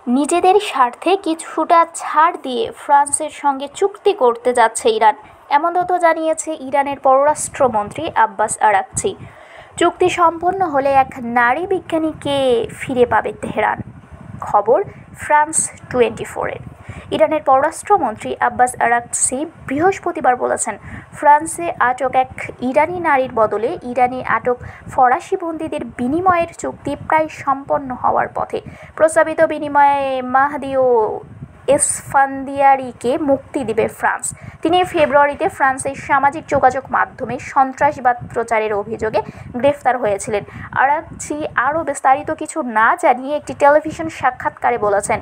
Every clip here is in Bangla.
নিজেদের স্বার্থে কিছুটা ছাড় দিয়ে ফ্রান্সের সঙ্গে চুক্তি করতে যাচ্ছে ইরান, এমন তথ্য জানিয়েছে ইরানের পররাষ্ট্রমন্ত্রী আব্বাস আরাকচি। চুক্তি সম্পন্ন হলে এক নারী বিজ্ঞানীকে ফিরে পাবে তেহরান। খবর ফ্রান্স 24-এর। ইরানের পররাষ্ট্রমন্ত্রী আব্বাস আরাকচি বৃহস্পতিবার বলেছেন, ফ্রান্সে আটক এক ইরানি নারীর বদলে ইরানে আটক ফরাসি বন্দীদের বিনিময়ের চুক্তি প্রায় সম্পন্ন হওয়ার পথে। প্রস্তাবিত বিনিময়ে মাহদি ও এসফান্দিয়ারিকে মুক্তি দেবে ফ্রান্স। তিনি ফেব্রুয়ারিতে ফ্রান্সের সামাজিক যোগাযোগ মাধ্যমে সন্ত্রাসবাদ প্রচারের অভিযোগে গ্রেফতার হয়েছিলেন। আরাকচি আরও বিস্তারিত কিছু না জানিয়ে একটি টেলিভিশন সাক্ষাৎকারে বলেছেন,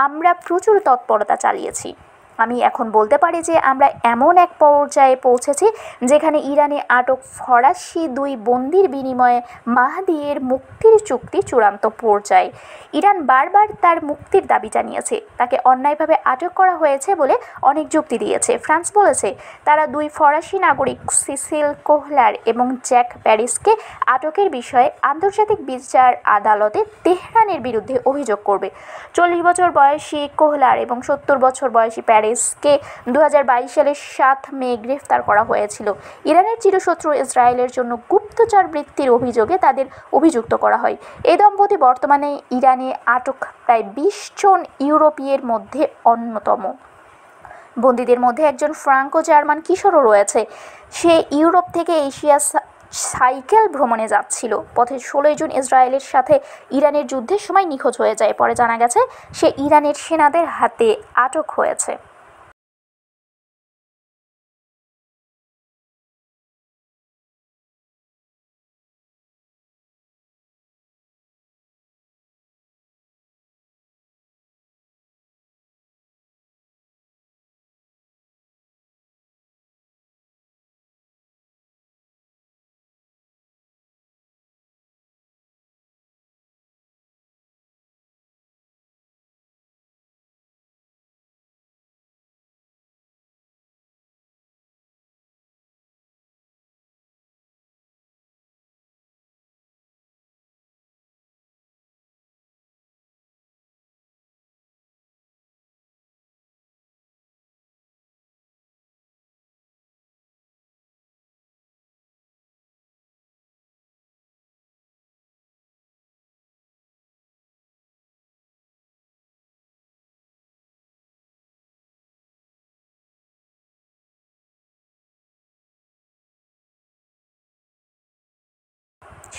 আমরা প্রচুর তৎপরতা চালিয়েছি। আমি এখন বলতে পারি যে আমরা এমন এক পর্যায়ে পৌঁছেছি যেখানে ইরানে আটক ফরাসি 2 বন্দির বিনিময়ে মাহদিয়ের মুক্তির চুক্তি চূড়ান্ত পর্যায়ে। ইরান বারবার তার মুক্তির দাবি জানিয়েছে, তাকে অন্যায়ভাবে আটক করা হয়েছে বলে অনেক যুক্তি দিয়েছে। ফ্রান্স বলেছে তারা 2 ফরাসি নাগরিক সিসিল কোহলার এবং জ্যাক প্যারিসকে আটকের বিষয়ে আন্তর্জাতিক বিচার আদালতে তেহরানের বিরুদ্ধে অভিযোগ করবে। 40 বছর বয়সী কোহলার এবং 70 বছর বয়সী প্যারিসকে 2022 সালের 7 মে গ্রেফতার করা হয়েছিল। ইরানের চিরশত্রু ইসরায়েলের জন্য গুপ্তচর বৃত্তির অভিযোগে তাদের অভিযুক্ত করা হয়। এই দম্পতি বর্তমানে ইরানে আটক প্রায় 20 জন ইউরোপীয়ের মধ্যে অন্যতম। বন্দীদের মধ্যে একজন ফ্রাঙ্কো জার্মান কিশোরও রয়েছে। সে ইউরোপ থেকে এশিয়া সাইকেল ভ্রমণে যাচ্ছিল। পথে 16 জুন ইসরায়েলের সাথে ইরানের যুদ্ধের সময় নিখোঁজ হয়ে যায়। পরে জানা গেছে সে ইরানের সেনাদের হাতে আটক হয়েছে।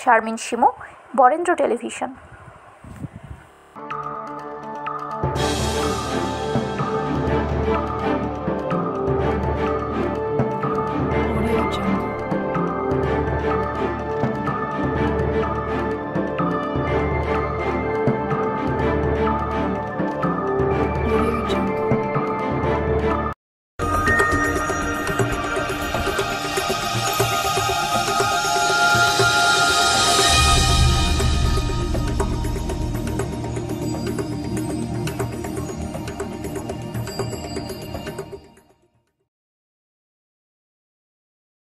শারমিন শিমু, বরেন্দ্র টেলিভিশন।